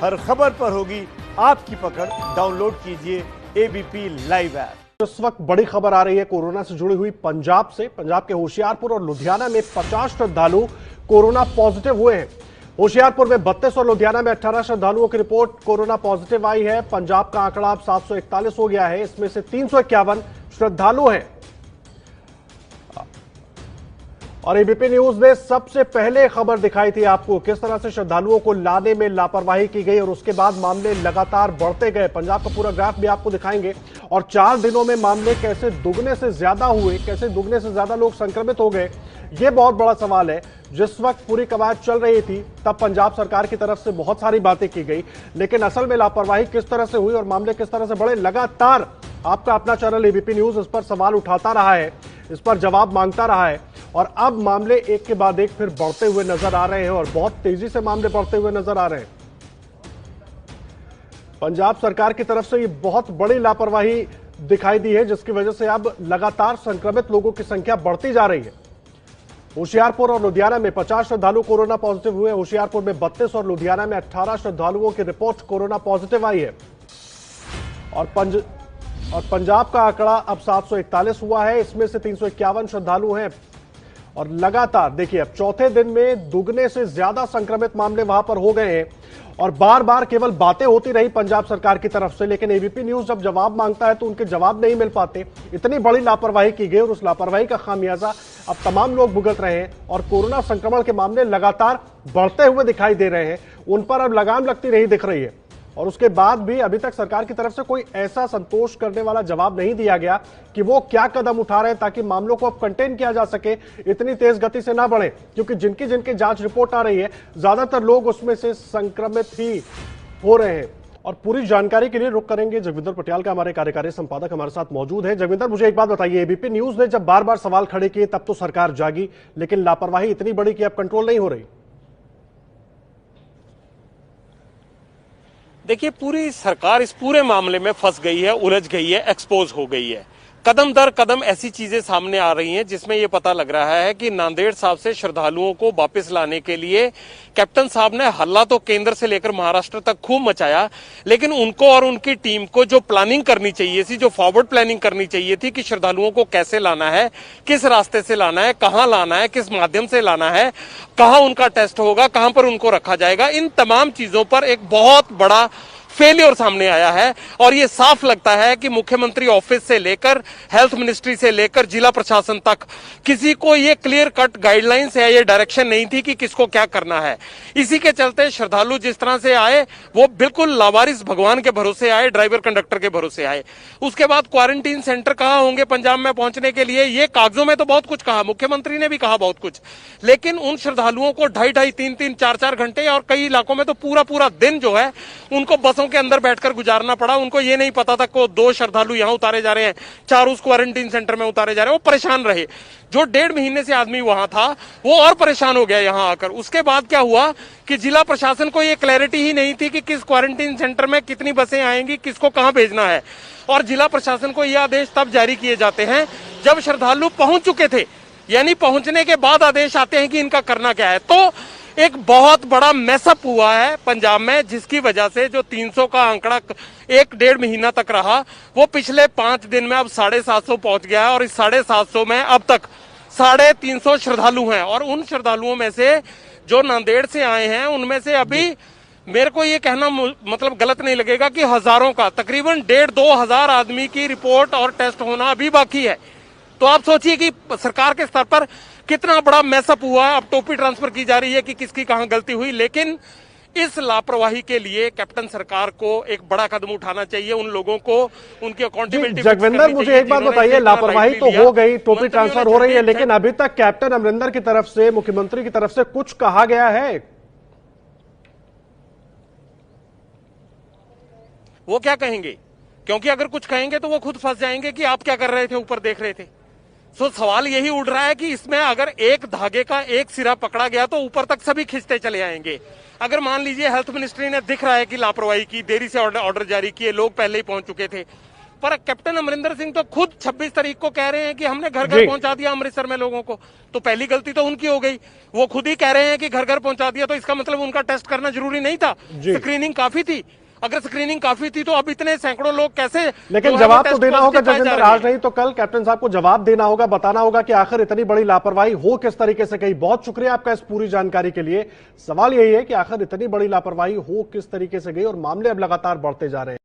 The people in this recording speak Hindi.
हर खबर पर होगी आपकी पकड़। डाउनलोड कीजिए एबीपी लाइव ऐप। इस वक्त बड़ी खबर आ रही है कोरोना से जुड़ी हुई पंजाब से। पंजाब के होशियारपुर और लुधियाना में 50 श्रद्धालु कोरोना पॉजिटिव हुए हैं। होशियारपुर में 32 और लुधियाना में 18 श्रद्धालुओं की रिपोर्ट कोरोना पॉजिटिव आई है। पंजाब का आंकड़ा अब 741 हो गया है। इसमें से 351 श्रद्धालु हैं। और एबीपी न्यूज ने सबसे पहले खबर दिखाई थी आपको किस तरह से श्रद्धालुओं को लाने में लापरवाही की गई और उसके बाद मामले लगातार बढ़ते गए। पंजाब का पूरा ग्राफ भी आपको दिखाएंगे और 4 दिनों में मामले कैसे दुगने से ज्यादा हुए, कैसे दुगने से ज्यादा लोग संक्रमित हो गए, यह बहुत बड़ा सवाल है। जिस वक्त पूरी कवायद चल रही थी तब पंजाब सरकार की तरफ से बहुत सारी बातें की गई, लेकिन असल में लापरवाही किस तरह से हुई और मामले किस तरह से बढ़े, लगातार आपका अपना चैनल एबीपी न्यूज इस पर सवाल उठाता रहा है, इस पर जवाब मांगता रहा है। और अब मामले एक के बाद एक फिर बढ़ते हुए नजर आ रहे हैं और बहुत तेजी से मामले बढ़ते हुए नजर आ रहे हैं। पंजाब सरकार की तरफ से ये बहुत बड़ी लापरवाही दिखाई दी है, जिसकी वजह से अब लगातार संक्रमित लोगों की संख्या बढ़ती जा रही है। होशियारपुर और लुधियाना में 50 श्रद्धालु कोरोना पॉजिटिव हुए। होशियारपुर में 32 और लुधियाना में 18 श्रद्धालुओं की रिपोर्ट कोरोना पॉजिटिव आई है। और पंजाब का आंकड़ा अब 741 हुआ है। इसमें से 351 श्रद्धालु हैं। और लगातार देखिए अब चौथे दिन में दुगने से ज्यादा संक्रमित मामले वहां पर हो गए हैं। और बार बार केवल बातें होती रही पंजाब सरकार की तरफ से, लेकिन एबीपी न्यूज जब जवाब मांगता है तो उनके जवाब नहीं मिल पाते। इतनी बड़ी लापरवाही की गई और उस लापरवाही का खामियाजा अब तमाम लोग भुगत रहे हैं और कोरोना संक्रमण के मामले लगातार बढ़ते हुए दिखाई दे रहे हैं। उन पर अब लगाम लगती नहीं दिख रही है। और उसके बाद भी अभी तक सरकार की तरफ से कोई ऐसा संतोष करने वाला जवाब नहीं दिया गया कि वो क्या कदम उठा रहे हैं ताकि मामलों को अब कंटेन किया जा सके, इतनी तेज गति से ना बढ़े। क्योंकि जिनकी जिनकी जांच रिपोर्ट आ रही है ज्यादातर लोग उसमें से संक्रमित ही हो रहे हैं। और पूरी जानकारी के लिए रुक करेंगे जगविंदर पटियाल का, हमारे कार्यकारी संपादक हमारे साथ मौजूद है। जगविंदर, मुझे एक बात बताइए, एबीपी न्यूज ने जब बार बार सवाल खड़े किए तब तो सरकार जागी, लेकिन लापरवाही इतनी बड़ी कि अब कंट्रोल नहीं हो रही। देखिए, पूरी सरकार इस पूरे मामले में फंस गई है, उलझ गई है, एक्सपोज हो गई है। कदम दर कदम ऐसी चीजें सामने आ रही हैं जिसमें यह पता लग रहा है कि नांदेड़ साहब से श्रद्धालुओं को वापस लाने के लिए कैप्टन साहब ने हल्ला तो केंद्र से लेकर महाराष्ट्र तक खूब मचाया, लेकिन उनको और उनकी टीम को जो प्लानिंग करनी चाहिए थी, जो फॉरवर्ड प्लानिंग करनी चाहिए थी कि श्रद्धालुओं को कैसे लाना है, किस रास्ते से लाना है, कहां लाना है, किस माध्यम से लाना है, कहां उनका टेस्ट होगा, कहां पर उनको रखा जाएगा, इन तमाम चीजों पर एक बहुत बड़ा फेलियर सामने आया है। और ये साफ लगता है कि मुख्यमंत्री ऑफिस से लेकर हेल्थ मिनिस्ट्री से लेकर जिला प्रशासन तक किसी को ये क्लियर कट गाइडलाइंस या ये डायरेक्शन नहीं थी कि किसको क्या करना है। इसी के चलते श्रद्धालु जिस तरह से आए वो बिल्कुल लावारिस भगवान के भरोसे आए, ड्राइवर कंडक्टर के भरोसे आए। उसके बाद क्वारंटीन सेंटर कहां होंगे पंजाब में पहुंचने के लिए, ये कागजों में तो बहुत कुछ कहा, मुख्यमंत्री ने भी कहा बहुत कुछ, लेकिन उन श्रद्धालुओं को 2.5-2.5, 3-3, 4-4 घंटे और कई इलाकों में तो पूरा दिन जो है उनको बसों के अंदर बैठकर गुजारना पड़ा। उनको ये नहीं पता था कि 2 श्रद्धालु यहां उतारे जा रहे हैं, 4 उस क्वारंटीन सेंटर में उतारे जा रहे हैं। वो परेशान रहे। जो 1.5 महीने से आदमी वहां था वो और परेशान हो गया यहां आकर। उसके बाद क्या हुआ कि जिला प्रशासन को ये क्लैरिटी ही नहीं थी कि किस क्वारंटीन सेंटर में कितनी बसें आएंगी, किसको कहां भेजना है। और जिला प्रशासन को यह आदेश तब जारी किए जाते हैं जब श्रद्धालु पहुंच चुके थे, यानी पहुंचने के बाद आदेश आते हैं कि इनका करना क्या है। तो एक बहुत बड़ा मैसअप हुआ है पंजाब में, जिसकी वजह से जो 300 का आंकड़ा 1-1.5 महीना तक रहा वो पिछले 5 दिन में अब 750 पहुंच गया है। और इस 750 में अब तक 350 श्रद्धालु हैं। और उन श्रद्धालुओं में से जो नांदेड़ से आए हैं उनमें से अभी मेरे को ये कहना मतलब गलत नहीं लगेगा कि हजारों का, तकरीबन 1,500-2 हजार आदमी की रिपोर्ट और टेस्ट होना अभी बाकी है। तो आप सोचिए कि सरकार के स्तर पर कितना बड़ा मैसअप हुआ है। अब टोपी ट्रांसफर की जा रही है कि किसकी कहां गलती हुई, लेकिन इस लापरवाही के लिए कैप्टन सरकार को एक बड़ा कदम उठाना चाहिए। उन लोगों को उनकी अकाउंटेबिलिटी। जगविंदर, मुझे एक बात बताइए, लापरवाही तो हो गई, टोपी ट्रांसफर हो रही है, लेकिन अभी तक कैप्टन अमरिंदर की तरफ से, मुख्यमंत्री की तरफ से कुछ कहा गया है? वो क्या कहेंगे? क्योंकि अगर कुछ कहेंगे तो वो खुद फंस जाएंगे कि आप क्या कर रहे थे, ऊपर देख रहे थे। तो सवाल यही उठ रहा है कि इसमें अगर एक धागे का एक सिरा पकड़ा गया तो ऊपर तक सभी खींचते चले आएंगे। अगर मान लीजिए हेल्थ मिनिस्ट्री ने दिख रहा है कि लापरवाही की, देरी से ऑर्डर जारी किए, लोग पहले ही पहुंच चुके थे, पर कैप्टन अमरिंदर सिंह तो खुद 26 तारीख को कह रहे हैं कि हमने घर जी। घर पहुंचा दिया अमृतसर में लोगों को। तो पहली गलती तो उनकी हो गई, वो खुद ही कह रहे हैं कि घर घर पहुंचा दिया, तो इसका मतलब उनका टेस्ट करना जरूरी नहीं था, जी। स्क्रीनिंग काफी थी। अगर स्क्रीनिंग काफी थी तो अब इतने सैकड़ों लोग कैसे, लेकिन जवाब तो देना होगा जजेंद्र, आज नहीं तो कल कैप्टन साहब को जवाब देना होगा, बताना होगा कि आखिर इतनी बड़ी लापरवाही हो किस तरीके से गई। बहुत शुक्रिया आपका इस पूरी जानकारी के लिए। सवाल यही है कि आखिर इतनी बड़ी लापरवाही हो किस तरीके से गई और मामले अब लगातार बढ़ते जा रहे हैं।